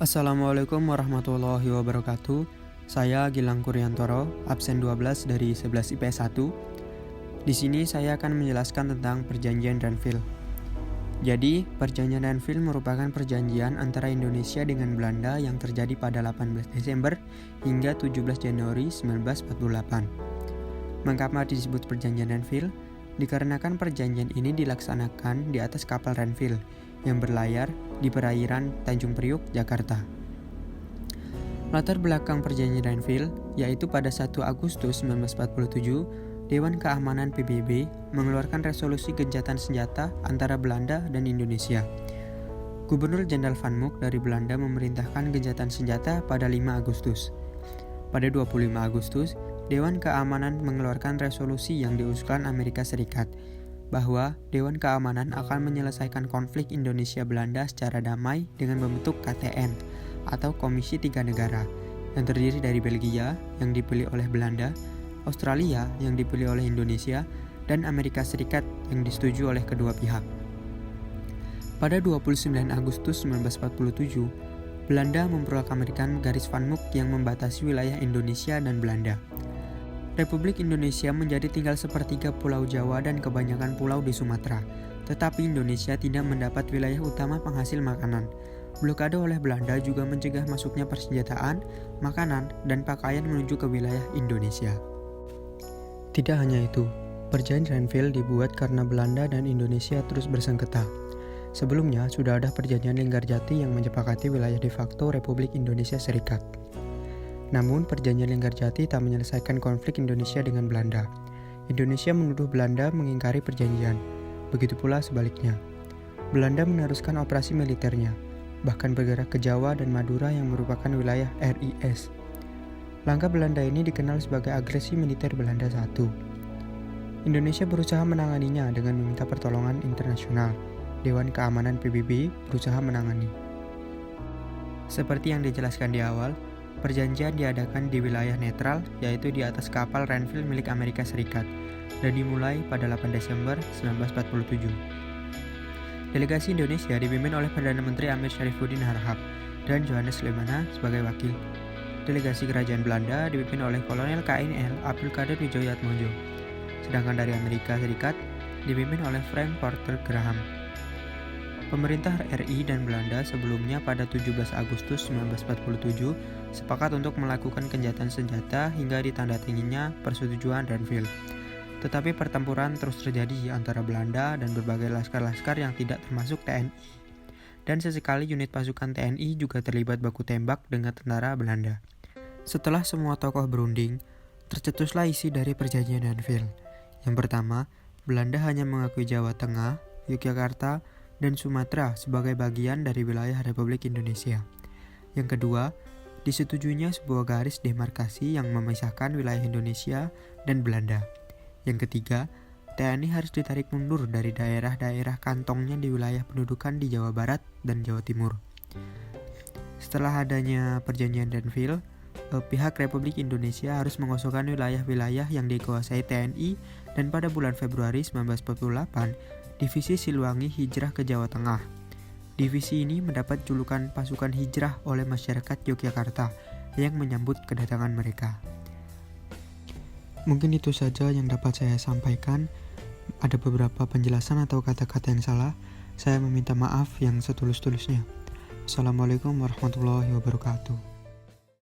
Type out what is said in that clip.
Assalamualaikum warahmatullahi wabarakatuh. Saya Gilang Kuryantoro, absen 12 dari 11 IPS 1. Di sini saya akan menjelaskan tentang Perjanjian Renville. Jadi, Perjanjian Renville merupakan perjanjian antara Indonesia dengan Belanda yang terjadi pada 18 Desember hingga 17 Januari 1948. Mengapa disebut Perjanjian Renville? Dikarenakan perjanjian ini dilaksanakan di atas kapal Renville yang berlayar di perairan Tanjung Priuk, Jakarta. Latar belakang perjanjian Renville yaitu pada 1 Agustus 1947, Dewan Keamanan PBB mengeluarkan resolusi gencatan senjata antara Belanda dan Indonesia. Gubernur Jenderal Van Mook dari Belanda memerintahkan gencatan senjata pada 5 Agustus. Pada 25 Agustus, Dewan Keamanan mengeluarkan resolusi yang diusulkan Amerika Serikat bahwa Dewan Keamanan akan menyelesaikan konflik Indonesia-Belanda secara damai dengan membentuk KTN atau Komisi Tiga Negara yang terdiri dari Belgia yang dipilih oleh Belanda, Australia yang dipilih oleh Indonesia, dan Amerika Serikat yang disetujui oleh kedua pihak. Pada 29 Agustus 1947, Belanda memproklamirkan garis Van Mook yang membatasi wilayah Indonesia dan Belanda. Republik Indonesia menjadi tinggal sepertiga Pulau Jawa dan kebanyakan pulau di Sumatera, tetapi Indonesia tidak mendapat wilayah utama penghasil makanan. Blokade oleh Belanda juga mencegah masuknya persenjataan, makanan, dan pakaian menuju ke wilayah Indonesia. Tidak hanya itu, Perjanjian Renville dibuat karena Belanda dan Indonesia terus bersengketa. Sebelumnya sudah ada Perjanjian Linggarjati yang menyepakati wilayah de facto Republik Indonesia Serikat. Namun, Perjanjian Linggarjati tak menyelesaikan konflik Indonesia dengan Belanda. Indonesia menuduh Belanda mengingkari perjanjian. Begitu pula sebaliknya. Belanda meneruskan operasi militernya, bahkan bergerak ke Jawa dan Madura yang merupakan wilayah RIS. Langkah Belanda ini dikenal sebagai agresi militer Belanda I. Indonesia berusaha menanganinya dengan meminta pertolongan internasional. Dewan Keamanan PBB berusaha menangani. Seperti yang dijelaskan di awal, perjanjian diadakan di wilayah netral, yaitu di atas kapal Renville milik Amerika Serikat, dan dimulai pada 8 Desember 1947. Delegasi Indonesia dipimpin oleh Perdana Menteri Amir Syarifuddin Harahap dan Johannes Leemana sebagai wakil. Delegasi Kerajaan Belanda dipimpin oleh Kolonel KNL Abdul Qadir Widjoatmojo, sedangkan dari Amerika Serikat dipimpin oleh Frank Porter Graham. Pemerintah RI dan Belanda sebelumnya pada 17 Agustus 1947 sepakat untuk melakukan gencatan senjata hingga ditandatanganinya persetujuan Renville. Tetapi pertempuran terus terjadi antara Belanda dan berbagai laskar-laskar yang tidak termasuk TNI. Dan sesekali unit pasukan TNI juga terlibat baku tembak dengan tentara Belanda. Setelah semua tokoh berunding, tercetuslah isi dari Perjanjian Renville. Yang pertama, Belanda hanya mengakui Jawa Tengah, Yogyakarta, dan Sumatera sebagai bagian dari wilayah Republik Indonesia. Yang kedua, disetujuinya sebuah garis demarkasi yang memisahkan wilayah Indonesia dan Belanda. Yang ketiga, TNI harus ditarik mundur dari daerah-daerah kantongnya di wilayah pendudukan di Jawa Barat dan Jawa Timur. Setelah adanya Perjanjian Renville, pihak Republik Indonesia harus mengosongkan wilayah-wilayah yang dikuasai TNI, dan pada bulan Februari 1948, Divisi Siliwangi hijrah ke Jawa Tengah. Divisi ini mendapat julukan pasukan hijrah oleh masyarakat Yogyakarta yang menyambut kedatangan mereka. Mungkin itu saja yang dapat saya sampaikan. Ada beberapa penjelasan atau kata-kata yang salah. Saya meminta maaf yang setulus-tulusnya. Assalamualaikum warahmatullahi wabarakatuh.